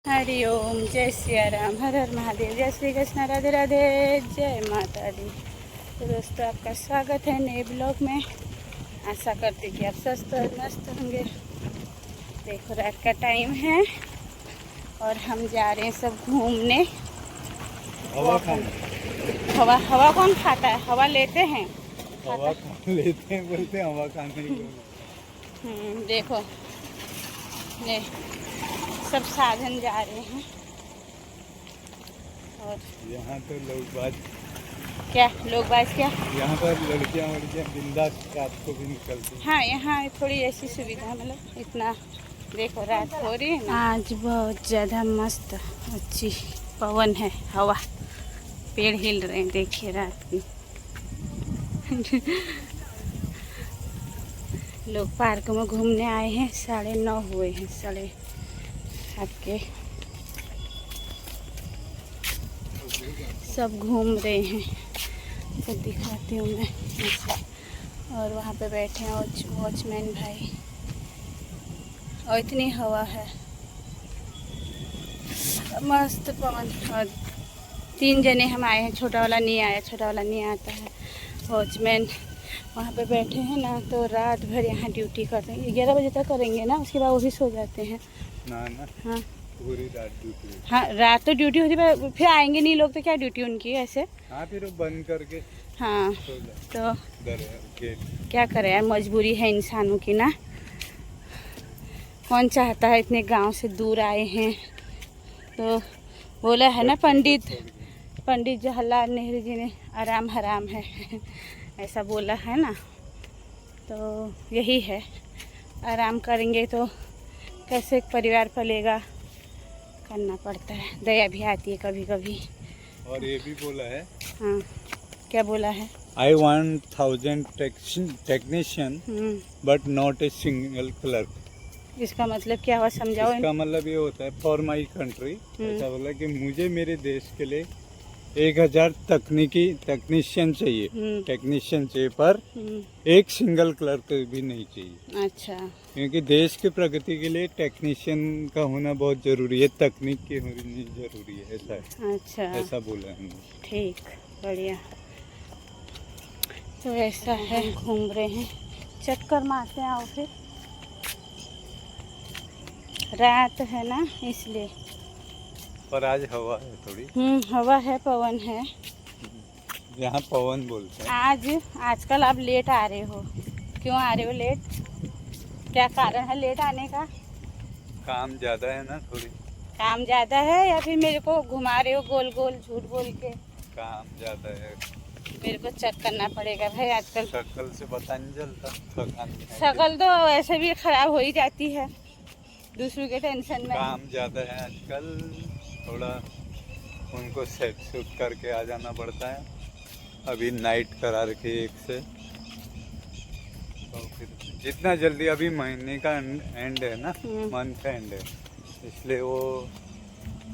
हरिओम, जय सिया राम, हर हर महादेव, जय श्री कृष्ण, राधे राधे, जय माता दी। तो दोस्तों, आपका स्वागत है नए ब्लॉग में। आशा करती कि आप स्वस्थ और मस्त होंगे। देखो, रात का टाइम है और हम जा रहे हैं सब घूमने। हवा हवा कौन खाता है? हवा लेते हैं, हवा लेते हैं, बोलते हैं हवा खाने ही। देखो ये सब साधन जा रहे हैं। और यहाँ तो लोग बात क्या यहाँ पर लड़कियाँ बिंदास रात को भी निकलती हैं। हाँ, यहाँ थोड़ी ऐसी सुविधा, मतलब इतना देखो रात हो रही है ना। आज बहुत ज़्यादा मस्त अच्छी पवन है, हवा, पेड़ हिल रहे हैं, देखिए रात की। लोग पार्क में घूमने आए हैं, 9:30 हुए हैं, 7:30 के सब घूम रहे हैं। तो दिखाती हूँ मैं ऐसे। और वहाँ पे बैठे हैं वॉचमैन भाई, और इतनी हवा है, मस्त पवन। और 3 जने हम आए हैं, छोटा वाला नहीं आया, छोटा वाला नहीं आता है। वॉचमैन वहाँ पे बैठे हैं ना, तो रात भर यहाँ ड्यूटी करते हैं। 11 बजे तक करेंगे ना, उसके बाद वो भी सो जाते हैं ना। हाँ, पूरी रात ड्यूटी। हाँ, रात तो ड्यूटी होती है, फिर आएंगे नहीं लोग तो क्या ड्यूटी उनकी ऐसे। हाँ, फिर वो बंद करके हाँ, तो क्या करें यार, मजबूरी है इंसानों की ना। कौन चाहता है, इतने गांव से दूर आए हैं। तो बोला है ना पंडित जवाहरलाल नेहरू जी ने, आराम हराम है। ऐसा बोला है ना, तो यही है, आराम करेंगे तो कैसे परिवार पलेगा, करना पड़ता है। दया भी आती है कभी कभी। और ये भी बोला है। हाँ, क्या बोला है? I want 1000 technician but not a single clerk। इसका मतलब क्या हुआ, समझाओ। इसका मतलब ये होता है फॉर माई कंट्री। ऐसा बोला कि मुझे मेरे देश के लिए 1000 टेक्नीशियन चाहिए, पर एक सिंगल क्लर्क भी नहीं चाहिए। अच्छा, क्योंकि देश की प्रगति के लिए टेक्नीशियन का होना बहुत जरूरी है, तकनीक की होनी जरूरी है। ऐसा है। अच्छा, ऐसा बोला है। ठीक, बढ़िया। तो ऐसा है, घूम रहे हैं, चक्कर मारते आओ। फिर रात है ना, इसलिए। पर आज हवा है थोड़ी। हवा है, पवन है। यहाँ पवन बोलते हैं। आजकल आप लेट आ रहे हो, क्यों आ रहे हो लेट? क्या कारण है लेट आने का? काम ज्यादा है ना, थोड़ी काम ज्यादा है, या फिर मेरे को घुमा रहे हो गोल गोल झूठ बोल के? काम ज्यादा है। मेरे को चेक करना पड़ेगा भाई। आजकल शक्ल से पता नहीं चलता। शक्ल तो वैसे भी खराब हो ही जाती है, दूसरों के टेंशन में। काम ज्यादा है आजकल, थोड़ा उनको सेट सूट करके आ जाना पड़ता है। अभी नाइट करा रखी 1 से, तो फिर जितना जल्दी, अभी महीने का एंड है ना, मंथ एंड है, इसलिए वो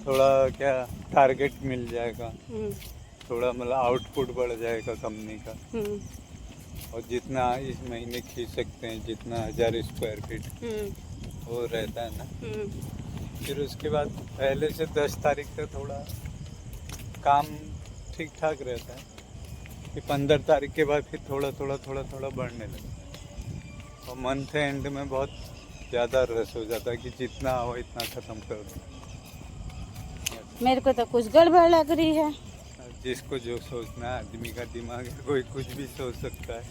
थोड़ा क्या टारगेट मिल जाएगा, थोड़ा मतलब आउटपुट बढ़ जाएगा कंपनी का। और जितना इस महीने खींच सकते हैं, जितना 1000 स्क्वायर फीट वो रहता है ना, फिर उसके बाद पहले से 10 तारीख तक थोड़ा काम ठीक ठाक रहता है, फिर 15 तारीख के बाद फिर थोड़ा बढ़ने लगता है। और मंथ एंड में बहुत ज़्यादा रस हो जाता है कि जितना हो इतना ख़त्म कर दो। मेरे को तो कुछ गड़बड़ लग रही है। जिसको जो सोचना है, आदमी का दिमाग है, कोई कुछ भी सोच सकता है।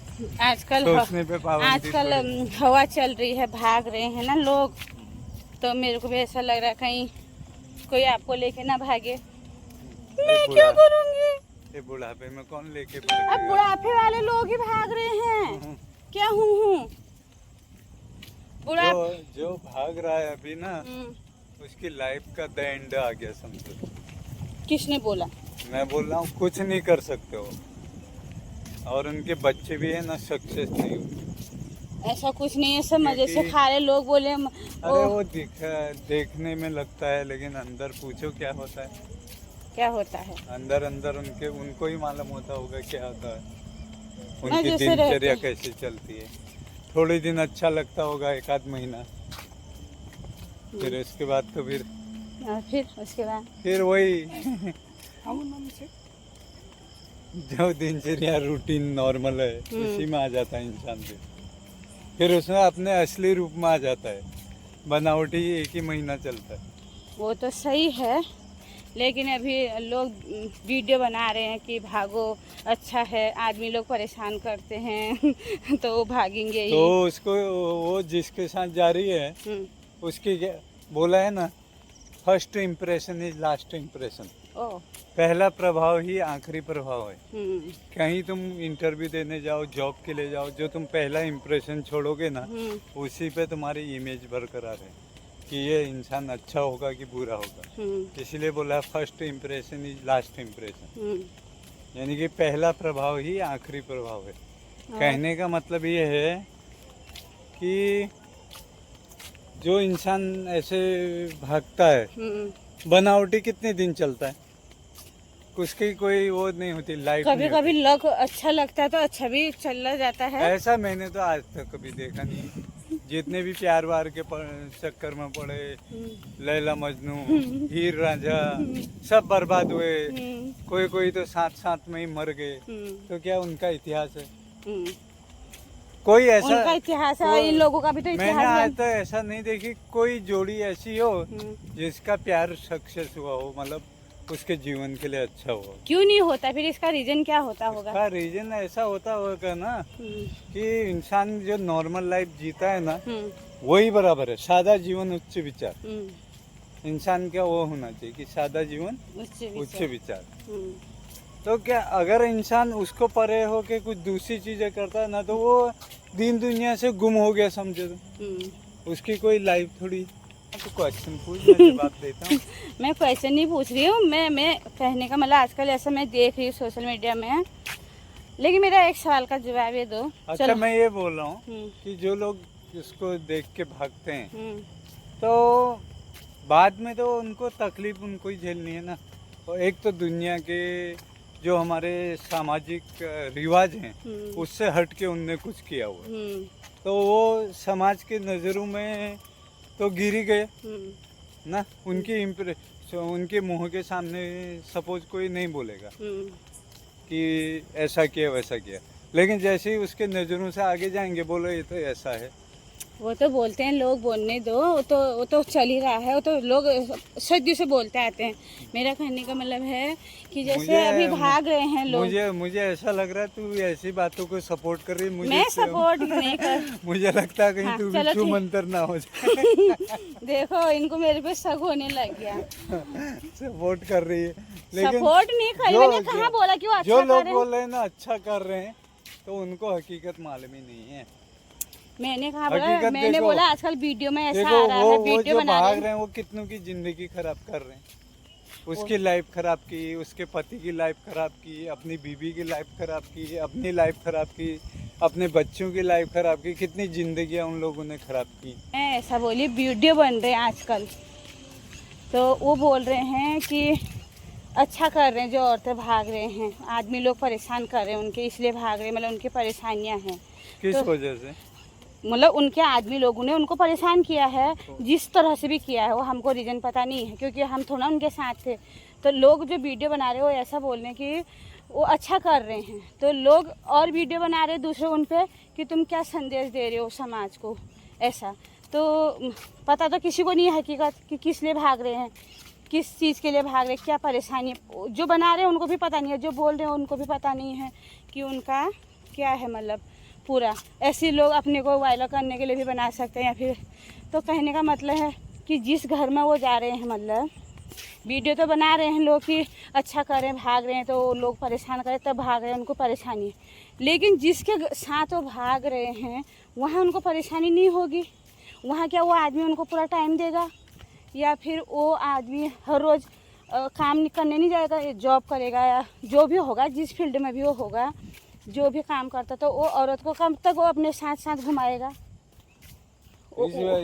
आजकल सोचने पे पाबंदी हवा चल रही है, भाग रहे हैं ना लोग, तो मेरे को भी ऐसा लग रहा है कहीं कोई आपको लेके ना भागे। मैं क्या करूँगी? ये बुढ़ापे में कौन लेके अब भागेगा? बुढ़ापे वाले लोग ही भाग रहे हैं। क्या हूँ जो भाग रहा है अभी ना, उसकी लाइफ का द एंड आ गया समझो। किसने बोला? मैं बोल रहा हूँ, कुछ नहीं कर सकते हो। और उनके बच्चे भी है ना, सक्सेस नहीं हुए। ऐसा कुछ नहीं है, सब मजे से खा रहे लोग। बोले अरे वो देखने में लगता है, लेकिन अंदर पूछो क्या होता है। क्या होता है अंदर उनको ही मालूम होता होगा क्या होता है, उनकी दिनचर्या कैसे चलती है। थोड़े दिन अच्छा लगता होगा, 1 आध महीना, फिर इसके बाद तो फिर और फिर उसके बाद फिर वही जो दिनचर्या रूटीन नॉर्मल है उसी में आ जाता है इंसान फिर उसमें अपने असली रूप में आ जाता है। बनावटी एक ही महीना चलता है। वो तो सही है, लेकिन अभी लोग वीडियो बना रहे हैं कि भागो अच्छा है, आदमी लोग परेशान करते हैं तो वो भागेंगे ही। तो उसको वो जिसके साथ जा रही है उसकी बोला है ना, first impression is last impression. पहला प्रभाव ही आखिरी प्रभाव है। कहीं तुम इंटरव्यू देने जाओ, जॉब के लिए जाओ, जो तुम पहला इम्प्रेशन छोड़ोगे ना उसी पे तुम्हारी इमेज बरकरार है कि ये इंसान अच्छा होगा कि बुरा होगा। इसलिए बोला first impression is last impression, यानी कि पहला प्रभाव ही आखिरी प्रभाव है। कहने का मतलब ये है कि जो इंसान ऐसे भागता है, बनावटी कितने दिन चलता है, उसकी कोई वो नहीं होती लाइफ। कभी कभी लग अच्छा लगता है तो अच्छा भी चला जाता है। ऐसा मैंने तो आज तक कभी देखा नहीं। जितने भी प्यार वार के चक्कर में पड़े, लैला मजनू, हीर रांझा, सब बर्बाद हुए। कोई कोई तो साथ साथ में ही मर गए। तो क्या उनका इतिहास है? कोई ऐसा उनका इतिहास है, इन लोगों का भी तो इतिहास मैंने है। आज तक ऐसा नहीं देखी कोई जोड़ी ऐसी हो जिसका प्यार सक्सेस हुआ हो, मतलब उसके जीवन के लिए अच्छा हुआ। क्यों नहीं होता? फिर इसका रीजन क्या होता होगा? इसका रीजन ऐसा होता होगा ना कि इंसान जो नॉर्मल लाइफ जीता है ना वही बराबर है। सादा जीवन उच्च विचार। इंसान का वो होना चाहिए कि सादा जीवन उच्च विचार। तो क्या अगर इंसान उसको परे हो के कुछ दूसरी चीजें करता है ना तो वो दीन दुनिया से गुम हो गया समझो। तो उसकी कोई लाइफ थोड़ी। तो क्वेश्चन पूछ, मैं जवाब देता हूँ। मैं क्वेश्चन नहीं पूछ रही हूँ, मैं कहने का मतलब आजकल ऐसा मैं देख रही हूँ सोशल मीडिया में। लेकिन मेरा एक सवाल का जवाब ये दो। अच्छा, मैं ये बोल रहा हूँ कि जो लोग इसको देख के भागते हैं तो बाद में तो उनको तकलीफ उनको ही झेलनी है ना। और एक तो दुनिया के जो हमारे सामाजिक रिवाज हैं उससे हट के उनने कुछ किया हुआ, तो वो समाज के नज़रों में तो गिर ही गए ना। उनके मुंह के सामने सपोज कोई नहीं बोलेगा कि ऐसा किया वैसा किया, लेकिन जैसे ही उसके नज़रों से आगे जाएंगे बोलो ये तो ऐसा है। वो तो बोलते हैं, लोग बोलने दो, वो तो चल ही रहा है। वो तो लोग सदियों से बोलते आते हैं। मेरा कहने का मतलब है कि जैसे अभी भाग रहे हैं लोग। मुझे ऐसा लग रहा है तू ऐसी बातों को सपोर्ट कर रही है। मैं सपोर्ट नहीं कर मुझे लगता है कहीं तू भी छू मंतर ना हो जाए। देखो इनको मेरे पे शक होने लग गया। सपोर्ट कर रही है, लेकिन सपोर्ट नहीं कर। मैंने कहाँ बोला कि वो अच्छा जो कर लोग रहे बोल रहे हैं ना अच्छा कर रहे हैं तो उनको हकीकत मालूम ही नहीं है। मैंने कहा बोला, मैंने बोला आजकल वीडियो में ऐसा आ रहा है, वीडियो बना रहे हैं वो कितनों की जिंदगी खराब कर रहे हैं। उसकी लाइफ खराब की, उसके पति की लाइफ खराब की, अपनी बीवी की लाइफ खराब की, अपनी लाइफ खराब की, अपने बच्चों की लाइफ खराब की। कितनी जिंदगियां उन लोगों ने खराब की। मैं ऐसा बोली, वीडियो बन रहे हैं आजकल तो वो बोल रहे हैं कि अच्छा कर रहे हैं, जो औरतें भाग रहे हैं, आदमी लोग परेशान कर रहे हैं उनके, इसलिए भाग रहे हैं, मतलब उनकी परेशानियां हैं। किस वजह से? मतलब उनके आदमी लोगों ने उनको परेशान किया है, जिस तरह से भी किया है वो हमको रीजन पता नहीं है क्योंकि हम थोड़ा उनके साथ थे। तो लोग जो वीडियो बना रहे हो ऐसा बोल रहे हैं कि वो अच्छा कर रहे हैं, तो लोग और वीडियो बना रहे हैं दूसरे उन पे कि तुम क्या संदेश दे रहे हो समाज को। ऐसा तो पता तो किसी को नहीं है हकीकत कि किस लिए भाग रहे हैं, किस चीज़ के लिए भाग रहे हैं, क्या परेशानी है। जो बना रहे हैं उनको भी पता नहीं है, जो बोल रहे हैं उनको भी पता नहीं है कि उनका क्या है। मतलब पूरा ऐसे लोग अपने को वायरल करने के लिए भी बना सकते हैं या फिर। तो कहने का मतलब है कि जिस घर में वो जा रहे हैं, मतलब वीडियो तो बना रहे हैं लोग कि अच्छा करें, भाग रहे हैं तो लोग परेशान करें तब भाग रहे हैं, उनको परेशानी है। लेकिन जिसके साथ वो भाग रहे हैं वहाँ उनको परेशानी नहीं होगी। वहाँ क्या वो आदमी उनको पूरा टाइम देगा या फिर वो आदमी हर रोज़ काम करने नहीं जाएगा, जॉब करेगा या जो भी होगा, जिस फील्ड में भी वो होगा, जो भी काम करता तो वो औरत को कब तक वो अपने साथ साथ घुमाएगा।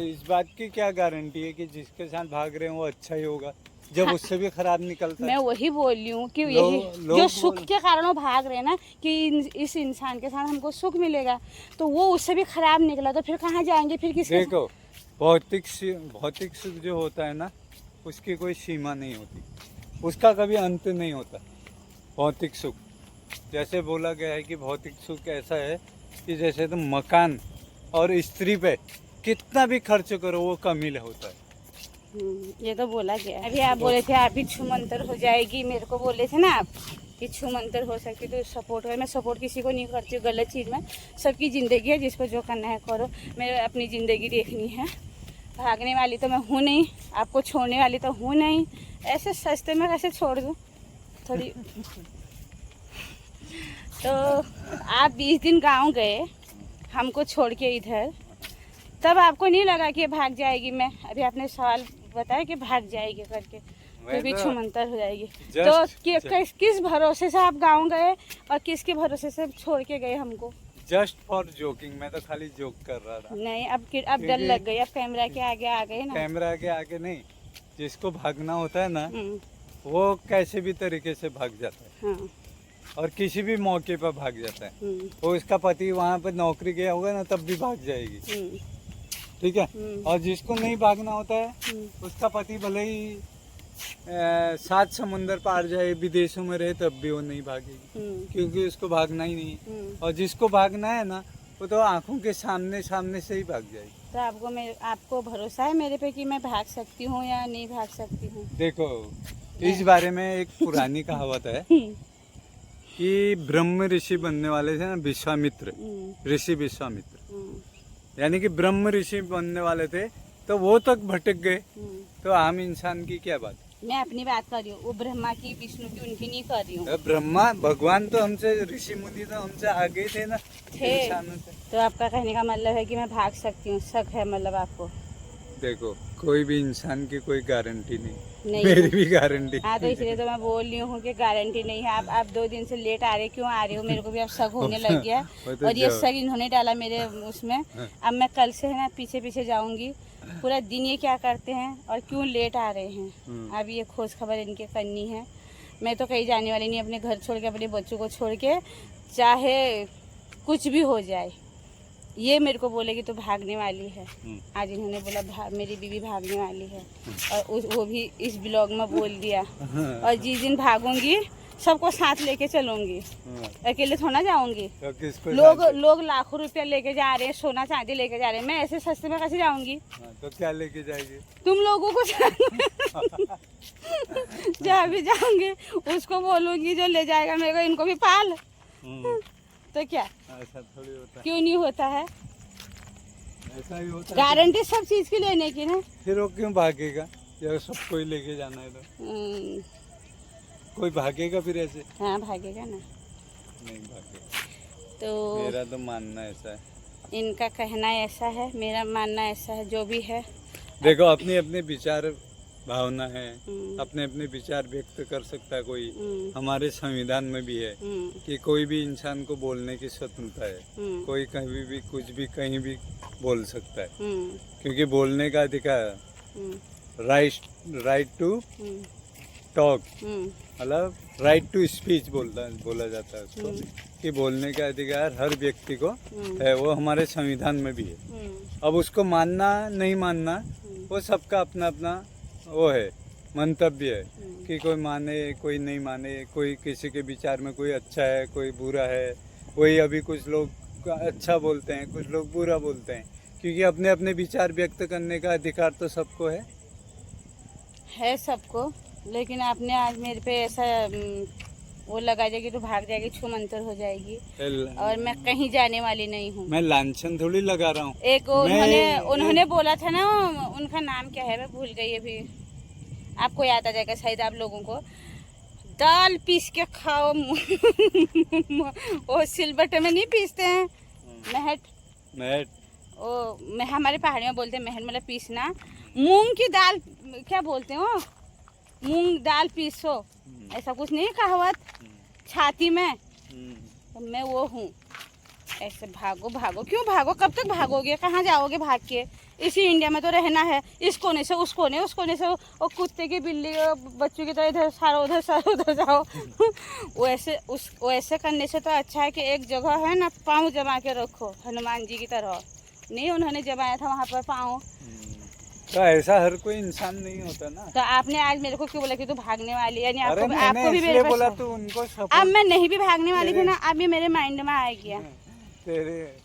इस बात की क्या गारंटी है कि जिसके साथ भाग रहे हैं वो अच्छा ही होगा जब उससे भी खराब निकलता है? मैं वही बोल रही हूँ कि यही जो सुख के कारण वो भाग रहे हैं ना कि इस इंसान के साथ हमको सुख मिलेगा, तो वो उससे भी खराब निकला तो फिर कहाँ जाएंगे, फिर किसके? देखो भौतिक सुख जो होता है ना उसकी कोई सीमा नहीं होती, उसका कभी अंत नहीं होता। भौतिक सुख, जैसे बोला गया है कि भौतिक सुख ऐसा है कि जैसे तुम मकान और स्त्री पे कितना भी खर्च करो वो कम ही होता है। ये तो बोला गया। अभी आप बोले थे आप भी छूमंतर हो जाएगी, मेरे को बोले थे ना आप कि छूमंतर हो सकती, तो सपोर्ट है। मैं सपोर्ट किसी को नहीं करती हूँ गलत चीज़ में। सबकी ज़िंदगी है, जिसको जो करना है करो। मेरे अपनी ज़िंदगी देखनी है, भागने वाली तो मैं हूँ नहीं, आपको छोड़ने वाली तो हूँ नहीं। ऐसे सस्ते में कैसे छोड़ दूँ थोड़ी। तो आप 20 दिन गाँव गए हमको छोड़ के इधर, तब आपको नहीं लगा कि भाग जाएगी? मैं अभी आपने सवाल बताया कि भाग जाएगी करके, फिर भी छूमंतर हो जाएगी। तो किस भरोसे से आप गाँव गए और किसके भरोसे से छोड़ के गए हमको? जस्ट फॉर जोकिंग, मैं तो खाली जोक कर रहा था। नहीं, अब डर लग गई, अब कैमरा के आगे आ गए ना। कैमरा के आगे नहीं, जिसको भागना होता है ना वो कैसे भी तरीके से भाग जाता है। हाँ। और किसी भी मौके पर भाग जाता है। वो इसका पति वहाँ पर नौकरी गया होगा ना, तब भी भाग जाएगी, ठीक है। और जिसको नहीं भागना होता है उसका पति भले ही 7 समुंदर पार जाए, विदेशों में रहे, तब भी वो नहीं भागेगी, क्योंकि उसको भागना ही नहीं है। और जिसको भागना है ना वो तो आंखों के सामने से ही भाग जाएगी। तो आपको भरोसा है मेरे पे कि मैं भाग सकती हूँ या नहीं भाग सकती हूँ? देखो, इस बारे में एक पुरानी कहावत है कि ब्रह्म ऋषि बनने वाले थे ना विश्वामित्र, ऋषि विश्वामित्र, यानी कि ब्रह्म ऋषि बनने वाले थे, तो वो तक भटक गए, तो आम इंसान की क्या बात? मैं अपनी बात कर रही हूँ, वो ब्रह्मा की विष्णु की उनकी नहीं कर रही हूँ। ब्रह्मा भगवान तो हमसे, ऋषि मुनि तो हमसे आगे थे ना, इंसानों से। तो आपका कहने का मतलब है कि मैं भाग सकती हूँ, शक है मतलब आपको? देखो, कोई भी इंसान की कोई गारंटी नहीं, मेरी भी गारंटी। हाँ, तो इसलिए तो मैं बोल रही हूँ कि गारंटी नहीं है। आप 2 दिन से लेट आ रहे, क्यों आ रहे हो? मेरे को भी अब शक होने लग गया। तो और ये शक इन्होंने डाला मेरे उसमें। अब मैं कल से है ना पीछे जाऊंगी, पूरा दिन ये क्या करते हैं और क्यों लेट आ रहे हैं, अब ये खोज खबर इनके करनी है। मैं तो कहीं जाने वाली नहीं, अपने घर छोड़ के, अपने बच्चों को छोड़ के, चाहे कुछ भी हो जाए। ये मेरे को बोलेगी तो भागने वाली है। आज इन्होंने बोला मेरी बीवी भागने वाली है, और वो भी इस ब्लॉग में बोल दिया। और जिस दिन भागूंगी सबको साथ लेके चलूंगी, अकेले थोड़ा जाऊंगी। तो लोग लाखों रुपया लेके जा रहे हैं, सोना चांदी लेके जा रहे हैं, मैं ऐसे सस्ते में कैसे जाऊंगी? तो क्या लेके जाएगी? तुम लोगों को जहाँ भी जाऊंगी उसको बोलूंगी जो ले जाएगा मेरे को, इनको भी पाल। तो क्या ऐसा थोड़ी होता है? क्यों नहीं होता है? ऐसा ही होता है। गारंटी सब चीज की लेने की ना। फिर वो क्यों भागेगा जब सबको ही लेके जाना है तो? कोई भागेगा फिर ऐसे? हाँ, भागेगा ना। नहीं भागेगा। तो मेरा तो मानना ऐसा है, इनका कहना ऐसा है, मेरा मानना ऐसा है, जो भी है। देखो, अपने अपने विचार भावना है, अपने अपने विचार व्यक्त कर सकता है कोई। हमारे संविधान में भी है कि कोई भी इंसान को बोलने की स्वतंत्रता है, कोई कहीं भी कुछ भी कहीं भी बोल सकता है, क्योंकि बोलने का अधिकार, राइट टू टॉक, मतलब राइट टू स्पीच बोला जाता है उसको, कि बोलने का अधिकार हर व्यक्ति को है, वो हमारे संविधान में भी है। अब उसको मानना नहीं मानना वो सबका अपना अपना वो है, मंतव्य है, कि कोई माने कोई नहीं माने, कोई किसी के विचार में कोई अच्छा है कोई बुरा है। वही अभी कुछ लोग अच्छा बोलते हैं, कुछ लोग बुरा बोलते हैं, क्योंकि अपने अपने विचार व्यक्त करने का अधिकार तो सबको है सबको। लेकिन आपने आज मेरे पे ऐसा वो लगा जाएगी तो भाग जाएगी, छूमंतर हो जाएगी, और मैं कहीं जाने वाली नहीं हूँ। मैं लांछन थोड़ी लगा रहा हूँ। एक उन्होंने बोला था ना, उनका नाम क्या है, मैं भूल गई अभी, आपको याद आ जाएगा शायद आप लोगों को। दाल पीस के खाओ वो सिलबट्टे में नहीं पीसते हैं, महट वो हमारे पहाड़ी में बोलते हैं महट, मतलब पीसना। मूंग की दाल क्या बोलते हो, मूंग दाल पीसो, ऐसा कुछ नहीं कहावत छाती में। तो मैं वो हूँ। ऐसे भागो, क्यों भागो? कब तक भागोगे? कहाँ जाओगे भाग के? इसी इंडिया में तो रहना है, इस कोने से उस कोने, उस कोने से वो कुत्ते की बिल्ली बच्चों की तरह इधर सारा उधर जाओ। वैसे करने से तो अच्छा है कि एक जगह है ना, पाँव जमा के रखो, हनुमान जी की तरह। नहीं, उन्होंने जमाया था वहाँ पर पाँव, तो ऐसा हर कोई इंसान नहीं होता ना। तो आपने आज मेरे को क्यों बोला कि तू भागने वाली, यानी अरे आपको मैंने भी इसलिए मेरे बोला पास। तो उनको अब सपोर्ट मैं नहीं भी भागने वाली थी ना, अब ये मेरे माइंड में आ गया। तेरे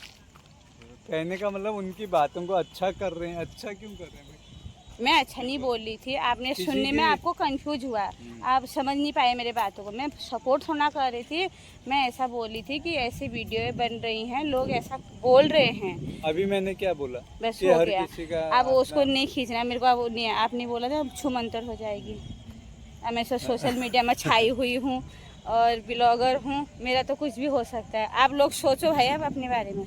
कहने का मतलब उनकी बातों को अच्छा कर रहे हैं। अच्छा क्यों कर रहे हैं? मैं अच्छा नहीं बोल रही थी, आपने किसी सुनने में की- आपको कंफ्यूज हुआ, आप समझ नहीं पाए मेरे बातों को। मैं सपोर्ट थोड़ा कर रही थी, मैं ऐसा बोल रही थी कि ऐसी वीडियो बन रही हैं, लोग ऐसा बोल रहे हैं। अभी मैंने क्या बोला बस कि हो हर गया। किसी का अब उसको अपना- नहीं खींचना मेरे को, अब नहीं, आपने बोला था अब छुमंतर हो जाएगी। अब मैं सोशल मीडिया में छाई हुई हूँ और ब्लॉगर हूँ, मेरा तो कुछ भी हो सकता है। आप लोग सोचो भाई अब अपने बारे में।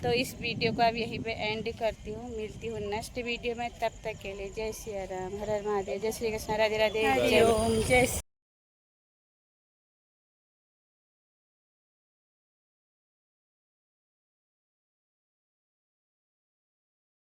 तो इस वीडियो को अब यहीं पे एंड करती हूँ, मिलती हूँ नेक्स्ट वीडियो में। तब तक के लिए जय सिया राम, हर हर महादेव, जय श्री कृष्ण, राधे राधे, जय ओम, जय